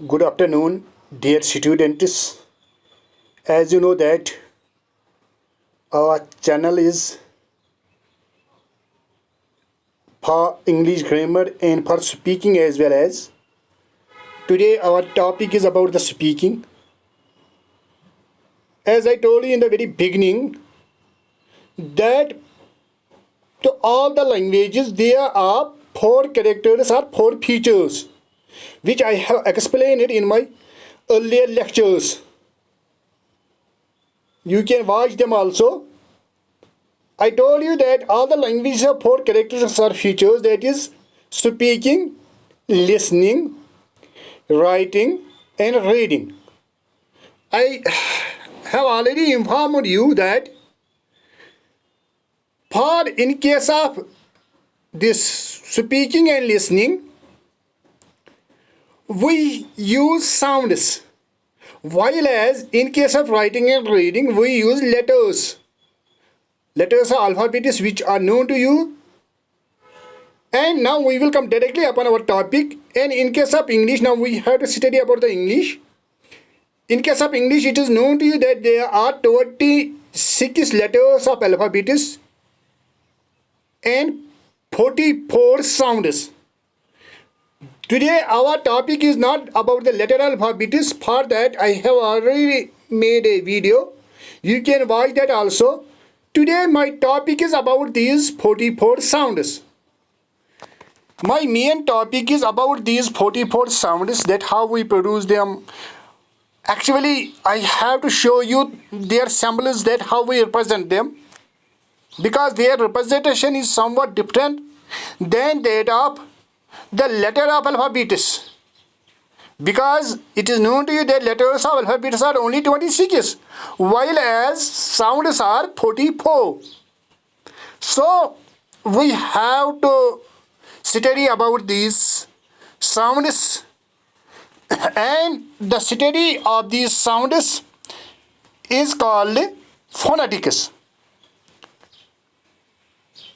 Good afternoon, dear students. As you know that our channel is for English grammar and for speaking as well as. Today our topic is about the speaking. As I told you in the very beginning that to all the languages there are four characters or four features which I have explained it in my earlier lectures. You can watch them also. I told you that all the languages have four characteristics or features, that is speaking, listening, writing and reading. I have already informed you that for in case of this speaking and listening, we use sounds, while as in case of writing and reading we use letters. Letters are alphabets which are known to you. And now we will come directly upon our topic. And in case of English, now we have to study about the English. In case of English, it is known to you that there are 26 letters of alphabets and 44 sounds. Today our topic is not about the letter alphabets. For that I have already made a video. You can watch that also. Today my topic is about these 44 sounds. My main topic is about these 44 sounds, that how we produce them. Actually, I have to show you their symbols, that how we represent them, because their representation is somewhat different than that of the letter of alphabets. Because it is known to you that letters of alphabets are only 26, while as sounds are 44. So we have to study about these sounds, and the study of these sounds is called phonetics.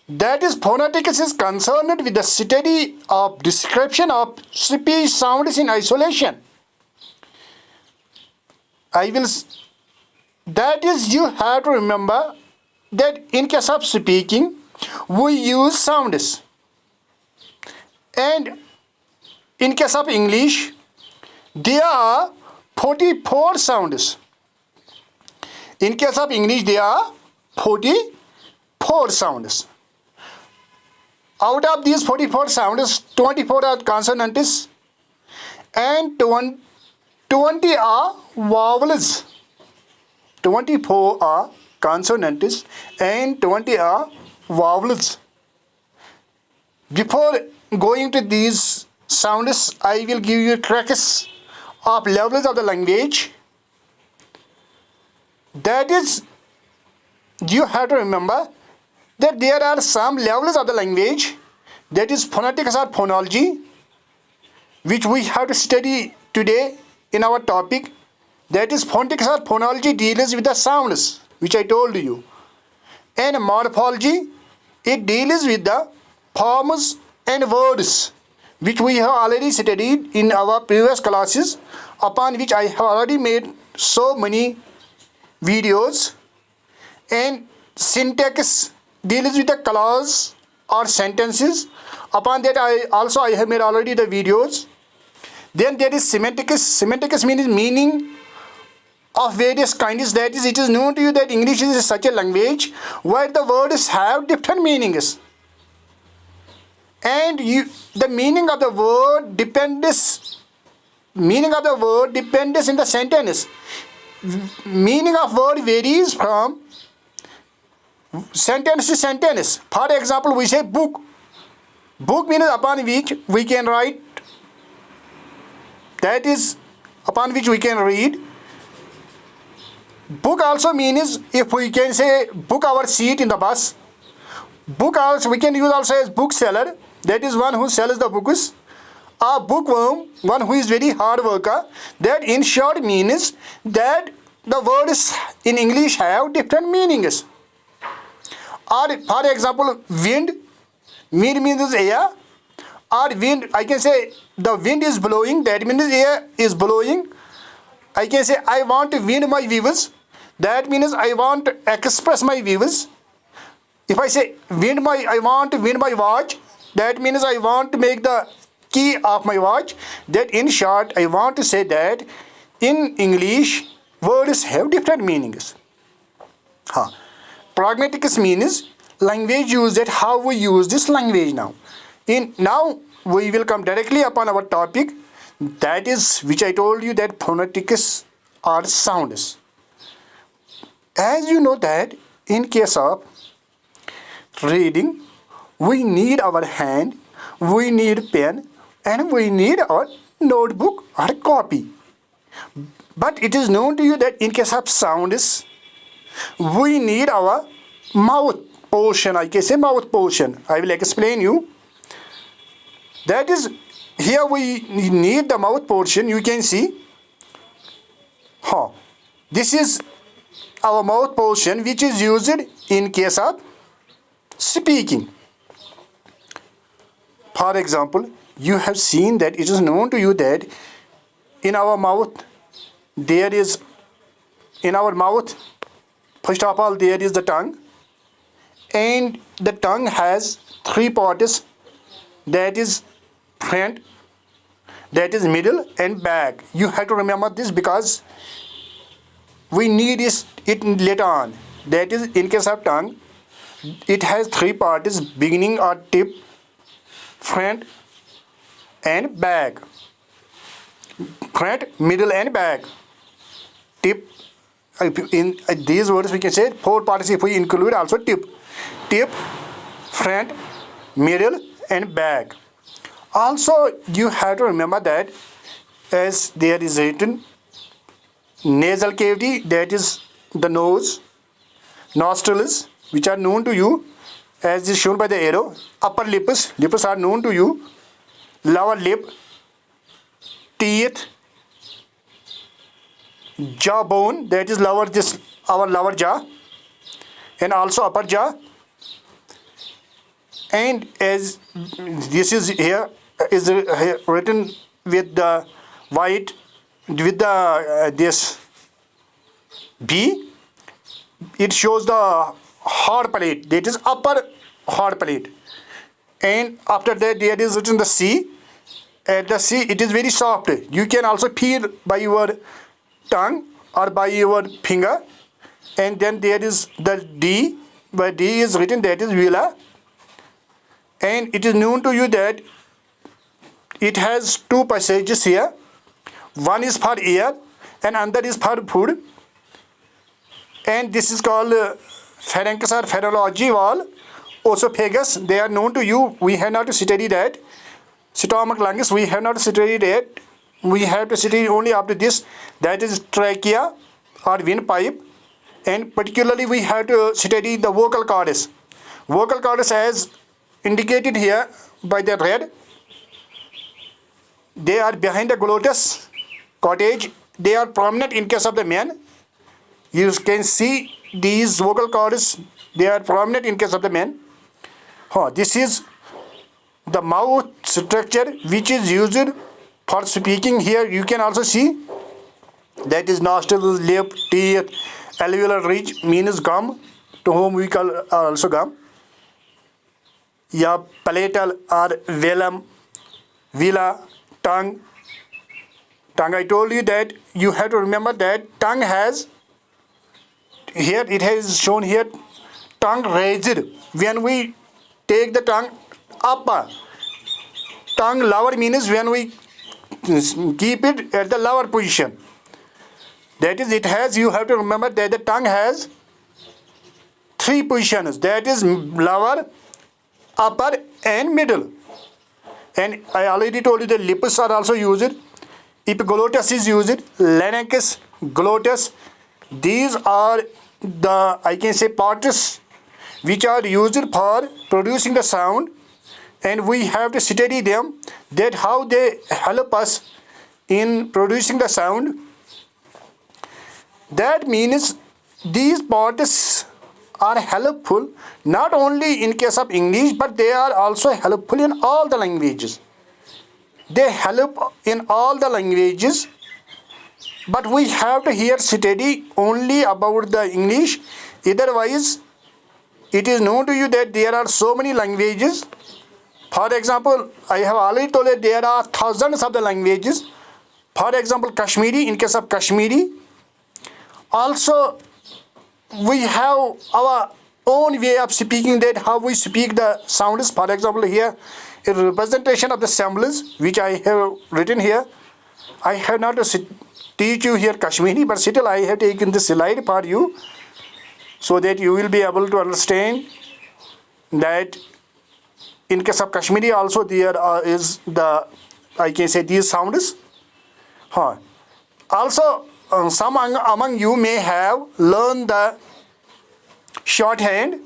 That is, phonetics is concerned with the study of description of speech sounds in isolation. That is, you have to remember that in case of speaking, we use sounds. And in case of English, there are 44 sounds. In case of English, there are 44 sounds. Out of these 44 sounds, 24 are consonants and 20 are vowels. 24 are consonants and 20 are vowels. Before going to these sounds, I will give you tracks of levels of the language. That is, you have to remember that there are some levels of the language, that is phonetics or phonology, which we have to study today in our topic. That is, phonetics or phonology deals with the sounds, which I told you. And morphology, it deals with the forms and words, which we have already studied in our previous classes, upon which I have already made so many videos. And syntax deals with the clause or sentences. Upon that I have made already the videos. Then there is semantics. Semantics means meaning of various kinds. That is, it is known to you that English is such a language where the words have different meanings. And the meaning of the word depends in the sentence. Meaning of word varies from sentence to sentence. For example, we say book. Book means upon which we can write. That is, upon which we can read. Book also means, if we can say book our seat in the bus. Book also we can use also as bookseller. That is one who sells the books. A bookworm, one who is very hard worker. That in short means that the words in English have different meanings. Or for example, wind means air. or wind, I can say the wind is blowing, that means air is blowing. I can say I want to wind my views, that means I want to express my views. If I say I want to wind my watch, that means I want to make the key of my watch. That in short, I want to say that in English, words have different meanings. Pragmatics means language use, that how we use this language now. Now we will come directly upon our topic, that is which I told you, that phonetics are sounds. As you know that in case of reading, we need our hand, we need pen, and we need our notebook or copy. But it is known to you that in case of sounds, we need our mouth portion. I can say mouth portion. I will explain you. That is, here we need the mouth portion. You can see. This is our mouth portion, which is used in case of speaking. For example, you have seen that it is known to you that in our mouth, first of all, there is the tongue, and the tongue has three parts, that is front, that is middle, and back. You have to remember this because we need it later on. That is, in case of tongue, it has three parts, beginning or tip, front, and back. Front, middle, and back. Tip. In these words we can say four parts if we include also tip. Tip, front, middle, and back. Also, you have to remember that as there is written, nasal cavity, that is the nose, nostrils, which are known to you as is shown by the arrow, upper lips are known to you, lower lip, teeth, jawbone, that is our lower jaw, and also upper jaw. And as this is here is written with the white, with the this B, it shows the hard plate, that is upper hard plate. And after that there is written the C. At the C, it is very soft. You can also feel by your tongue or by your finger. And then there is the D, where D is written, that is vela. And it is known to you that it has two passages here. One is for air and another is for food. And this is called pharynx or pharyngeal wall, esophagus. They are known to you. We have not studied that. Stomach, lungs, we have not studied that. We have to study only after this. That is trachea or windpipe. And particularly we have to study the vocal cords. Vocal cords, as indicated here by the red, they are behind the glottis, cottage. They are prominent in case of the man. You can see these vocal cords, they are prominent in case of the man. This is the mouth structure which is used for speaking. Here you can also see that is nostrils, lip, teeth, alveolar ridge means gum, to whom we call also gum. Palatal or velum, vela, tongue. I told you that you have to remember that tongue has, here it has shown here, tongue raised. When we take the tongue up, tongue lower means when we keep it at the lower position. That is, it has, you have to remember that the tongue has three positions, that is lower, upper, and middle. And I already told you the lips are also used. Epiglottis is used, larynx, glottis. These are the, I can say, parts which are used for producing the sound, and we have to study them, that how they help us in producing the sound. That means these parts are helpful not only in case of English, but they are also helpful in all the languages. They help in all the languages, but we have to here study only about the English. Otherwise, it is known to you that there are so many languages. For example, I have already told you there are thousands of the languages. For example, Kashmiri, in case of Kashmiri, also we have our own way of speaking, that how we speak the sounds. For example, here a representation of the symbols which I have written here. I have not to teach you here Kashmiri, but still I have taken this slide for you so that you will be able to understand that in case of Kashmiri also there is the, I can say, these sounds. Also, some among you may have learned the shorthand.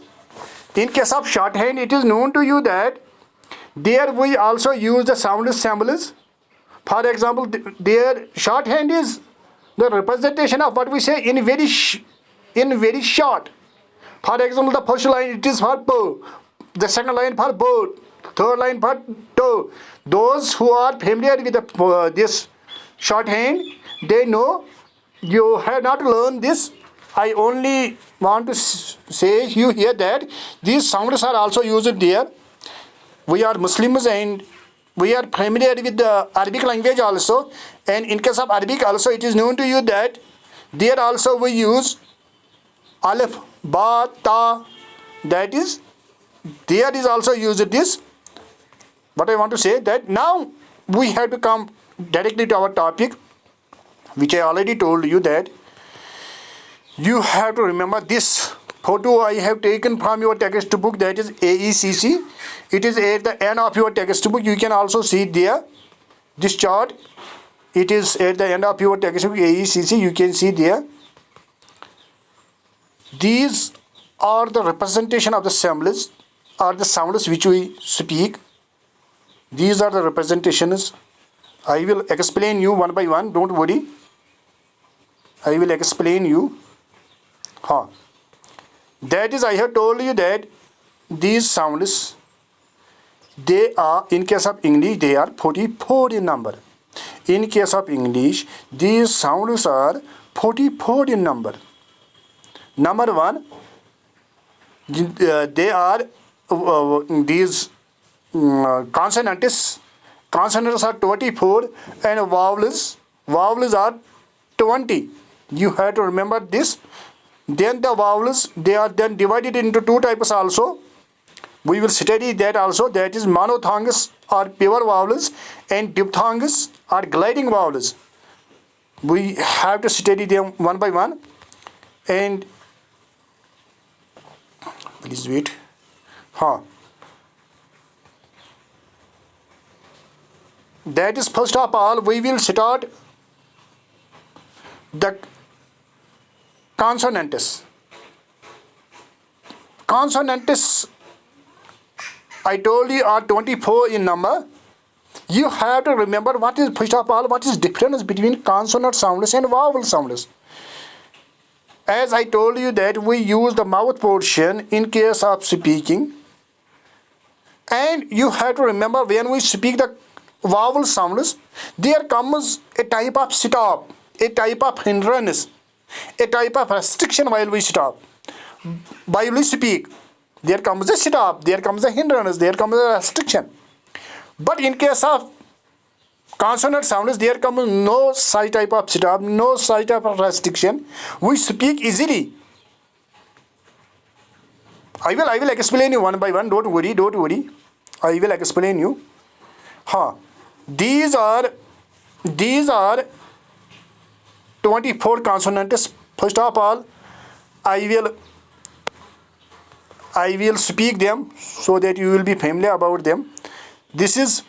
In case of shorthand, it is known to you that there we also use the sound symbols. For example, their shorthand is the representation of what we say in very short. For example, the first line it is for bo, the second line for boat, third line for toe. Those who are familiar with this shorthand, they know. You have not learned this. I only want to say you here that these sounds are also used there. We are Muslims and we are familiar with the Arabic language also. And in case of Arabic also, it is known to you that there also we use alif, ba, ta. That is, there is also used this. But I want to say that now we have to come directly to our topic, which I already told you that you have to remember this photo I have taken from your textbook, that is AECC. It is at the end of your textbook. You can also see there this chart. It is at the end of your textbook AECC. You can see there. These are the representation of the symbols or the sounds which we speak. These are the representations. I will explain you one by one. Don't worry. I will explain you. That is, I have told you that these sounds, they are, in case of English, they are 44 in number. In case of English, these sounds are 44 in number. Number one, they are these consonants. Consonants are 24 and vowels are 20. You have to remember this. Then the vowels, they are then divided into two types also. We will study that also. That is monophthongs or pure vowels and diphthongs or gliding vowels. We have to study them one by one. And please wait. That is, first of all, we will start the consonants. Consonants, I told you, are 24 in number. You have to remember what is, first of all, what is difference between consonant sounds and vowel sounds. As I told you that we use the mouth portion in case of speaking. And you have to remember when we speak the vowel sounds, there comes a type of stop, a type of hindrance, a type of restriction while we stop. While we speak, there comes a stop, there comes a hindrance, there comes a restriction. But in case of consonant sounds, there comes no such type of stop, no such type of restriction. We speak easily. I will explain you one by one. Don't worry. I will explain you. These are 24 consonants. First of all, I will speak them so that you will be familiar about them. It is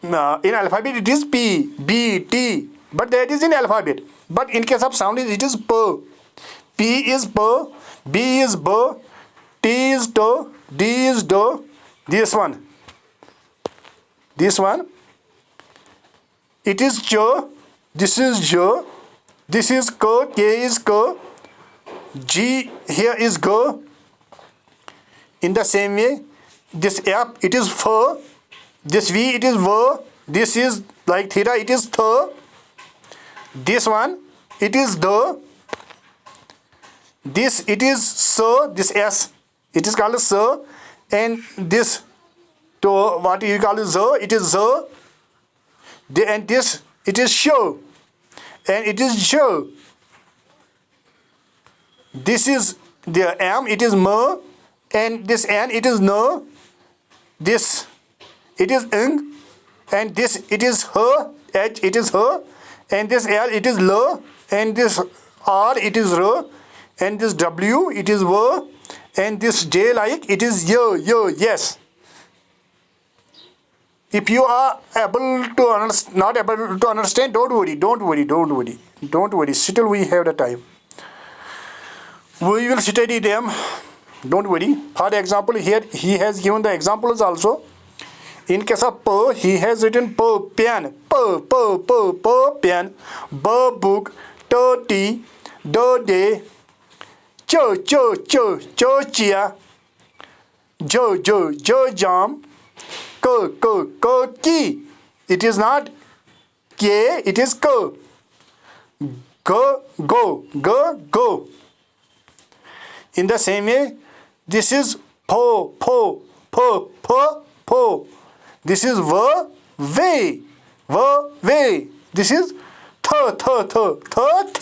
in alphabet it is P, B, T, but that is in alphabet. But in case of sound it is P. P is P, B is B, T is T, D is D. This one, it is J. This is J. This is K. K is K. G here is go. In the same way, this F it is fur, this V it is ver, this is like theta it is th, this one it is the, this it is sir, this S it is called sir, and this to what you call the it is the, and this it is show, and it is show. This is the M it is mer, and this N it is no, this it is ing, and this it is her, H it is her, and this L it is lo, and this R it is ro, and this W it is wo, and this J like it is yo, yes. If you are able to not able to understand, don't worry. Still we have the time. We will study them. Don't worry. For example, here he has given the examples also. In case of per, he has written per pen, per pen, b book, to tea, do day, cho chia, jo jam, ko ki. It is not k, it is ko. Go. In the same way, this is po. This is way. This is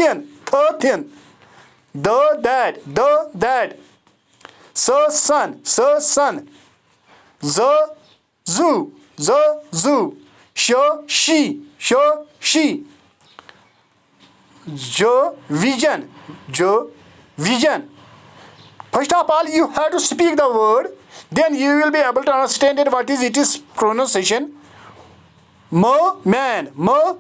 thin. The that. Sun. Zoo. She. Vision. First of all, you have to speak the word, then you will be able to understand it. What is its pronunciation? Man. No.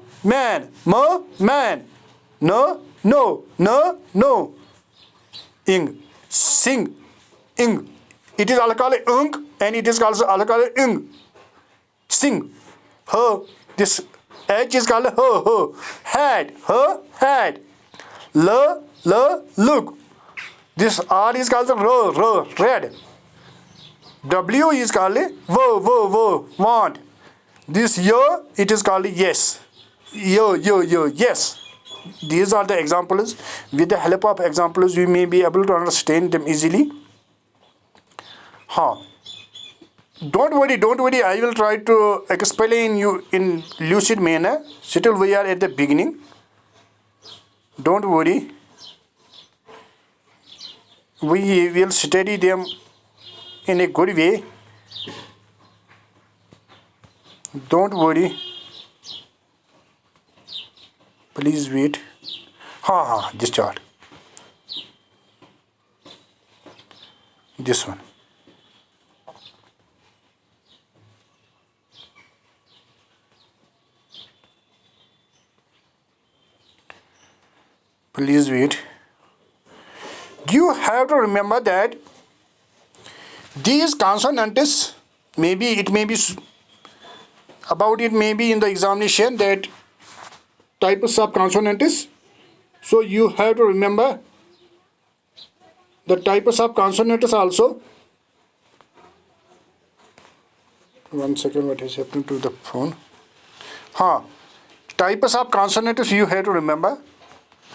Ing. Sing. Ing. It is alkali ung, and it is also alkali ing. Sing. Her. This H is called her. Had. Look. This R is called ro, red. W is called wo, want. This yo, it is called yes. Yo, yes. These are the examples. With the help of examples, we may be able to understand them easily. Don't worry. I will try to explain you in lucid manner. Still, we are at the beginning. Don't worry. We will study them in a good way. Don't worry. Please wait. This chart. This one. Please wait. You have to remember that these consonants, maybe it may be about it may be in the examination that types of consonants. So you have to remember the types of consonants also. 1 second, what is happening to the phone? Types of consonants you have to remember.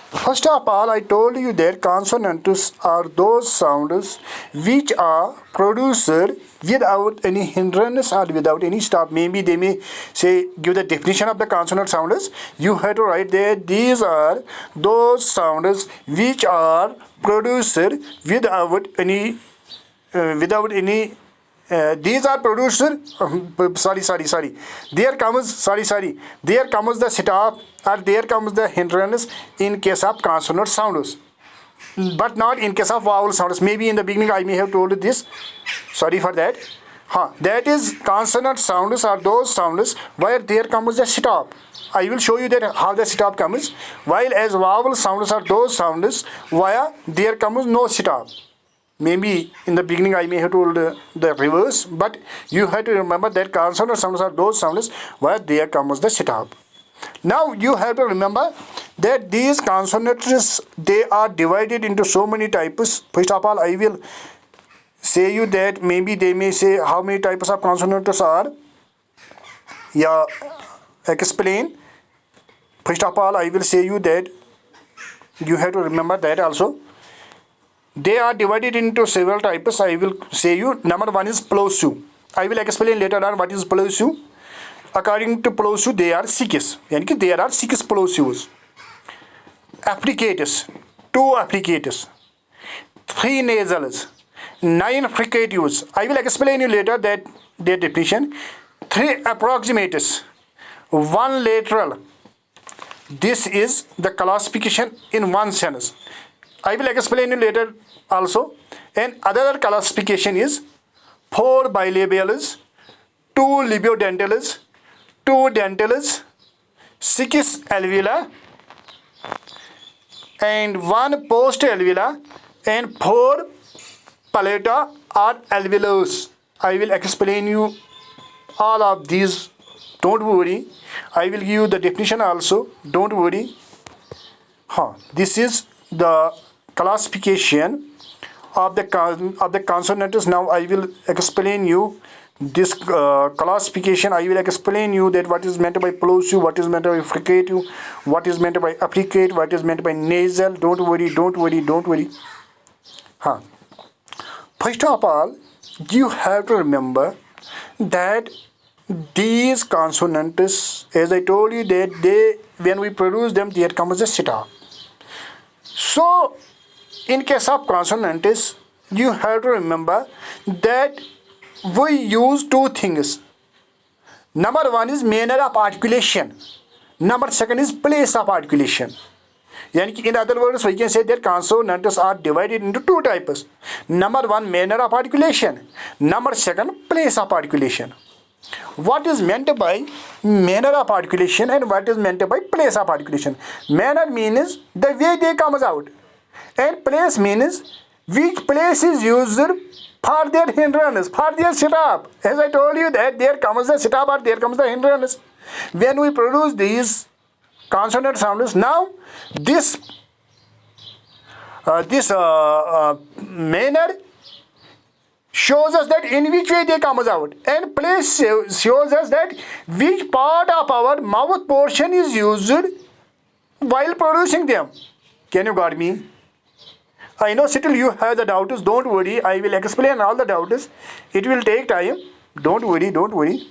First of all, I told you that consonants are those sounds which are produced without any hindrance or without any stop. Maybe they may say, give the definition of the consonant sounds. You have to write there, these are those sounds which are produced without any these are produced sorry there comes the stop or there comes the hindrance in case of consonant sounds, but not in case of vowel sounds. Maybe in the beginning I may have told you this, sorry for that. That is, consonant sounds are those sounds where there comes the stop. I will show you that how the stop comes, while as vowel sounds are those sounds where there comes no stop. Maybe in the beginning I may have told the reverse, but you have to remember that consonant sounds are those sounds where there comes the stop. Now you have to remember that these consonants, they are divided into so many types. First of all, I will say you that maybe they may say how many types of consonants are. Yeah, explain. First of all, I will say you that you have to remember that also. They are divided into several types. I will say you. Number one is plosive. I will explain later on what is plosive. According to plosive, they are six. Yani there are six plosives. Affricatus, two affricatus, three nasals, nine fricatives. I will explain you later that their definition. Three approximatus, one lateral. This is the classification in one sentence. I will explain you later also. And other classification is four bilabials, two labiodentals, two dentals, six alveolar, and one post alveolar, and four palata or alveolus. I will explain you all of these. Don't worry. I will give you the definition also. Don't worry. This is the classification of the consonants. Now I will explain you this classification. I will explain you that what is meant by plosive, what is meant by fricative, what is meant by affricate, what is meant by nasal. Don't worry, don't worry, don't worry. First of all, you have to remember that these consonants, as I told you, that they, when we produce them, there comes a stop. So in case of consonants, you have to remember that we use two things. Number one is manner of articulation. Number second is place of articulation. Yani in other words, we can say that consonants are divided into two types. Number one, manner of articulation. Number second, place of articulation. What is meant by manner of articulation and what is meant by place of articulation? Manner means the way they comes out, and place means which place is used for their hindrance, for their stop. As I told you that there comes the stop or there comes the hindrance. When we produce these consonant sounds, now this manner shows us that in which way they comes out, and place shows us that which part of our mouth portion is used while producing them. Can you got me? I know still you have the doubts. Don't worry, I will explain all the doubts. It will take time. Don't worry, don't worry.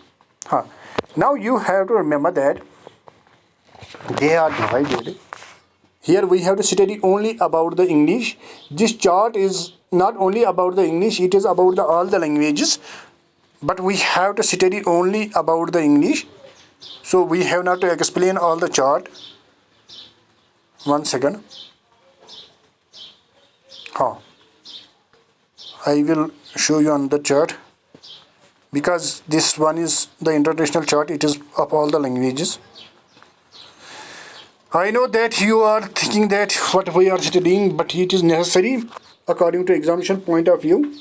Now you have to remember that they are divided. Here we have to study only about the English. This chart is not only about the English, it is about all the languages. But we have to study only about the English. So we have not to explain all the chart. 1 second. I will show you on the chart. Because this one is the international chart. It is of all the languages. I know that you are thinking that what we are studying, but it is necessary according to examination point of view.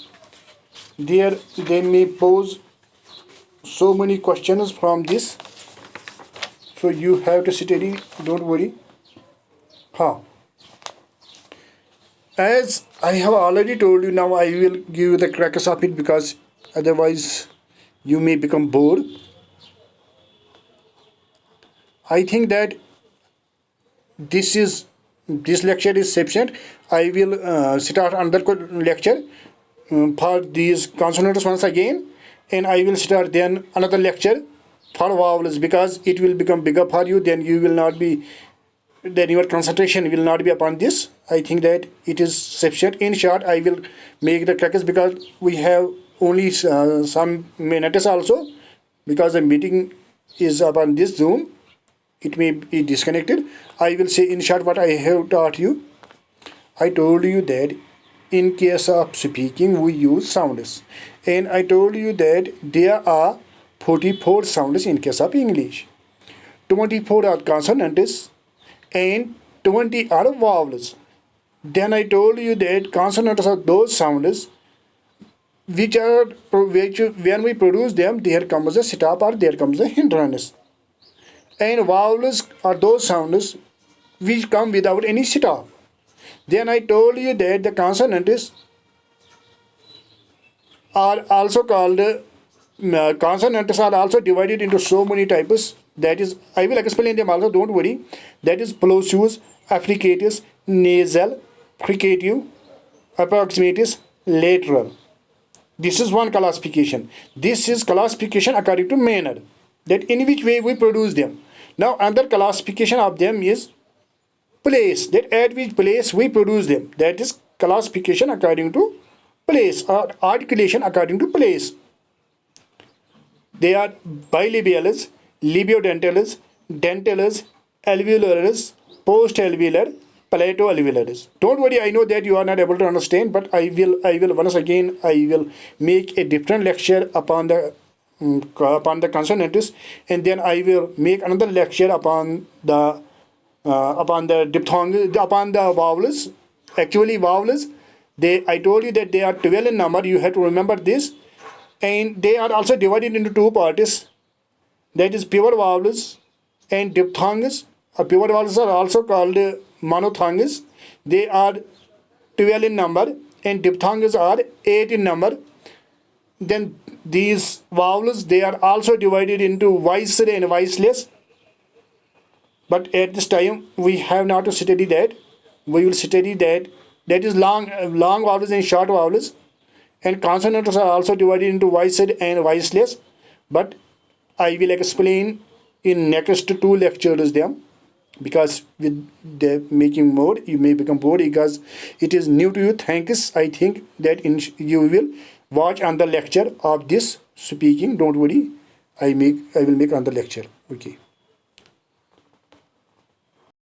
There they may pose so many questions from this. So you have to study, don't worry. As I have already told you, now I will give you the cracks of it because otherwise you may become bored. I think that this lecture is sufficient. I will start another lecture for these consonants once again, and I will start then another lecture for vowels, because it will become bigger for you. Then you will not be, then your concentration will not be upon this. I think that it is sufficient. In short, I will make the crackers because we have only some minutes also, because the meeting is upon this Zoom. It may be disconnected. I will say in short what I have taught you. I told you that in case of speaking we use sounds, and I told you that there are 44 sounds in case of English. 24 are consonants and 20 are vowels. Then I told you that consonants are those sounds which when we produce them, there comes a stop or there comes a hindrance. And vowels are those sounds which come without any stop. Then I told you that the consonants are also called consonants are also divided into so many types. That is, I will explain them also, don't worry. That is plosive, affricatus, nasal, fricative, approximatus, lateral. This is one classification. This is classification according to manner, that in which way we produce them. Now another classification of them is place, that at which place we produce them. That is classification according to place, or articulation according to place. They are bilabials, labiodentals, dentals, alveolars, post-alveolar, palato-alveolars. Don't worry, I know that you are not able to understand, but I will once again, I will make a different lecture upon the consonants, and then I will make another lecture upon the diphthong, upon the vowels. Actually, vowels, I told you that they are 12 in number. You have to remember this, and they are also divided into two parts. That is pure vowels and diphthongs. Pure vowels are also called monophthongs. They are 12 in number, and diphthongs are 8 in number. Then these vowels, they are also divided into voiced and voiceless. But at this time we have not to study that. We will study that is long vowels and short vowels. And consonants are also divided into voiced and voiceless. But I will explain in next two lectures them, because with the making more you may become bored because it is new to you. Thanks. I think that you will watch on the lecture of this speaking. Don't worry. I will make on the lecture. Okay.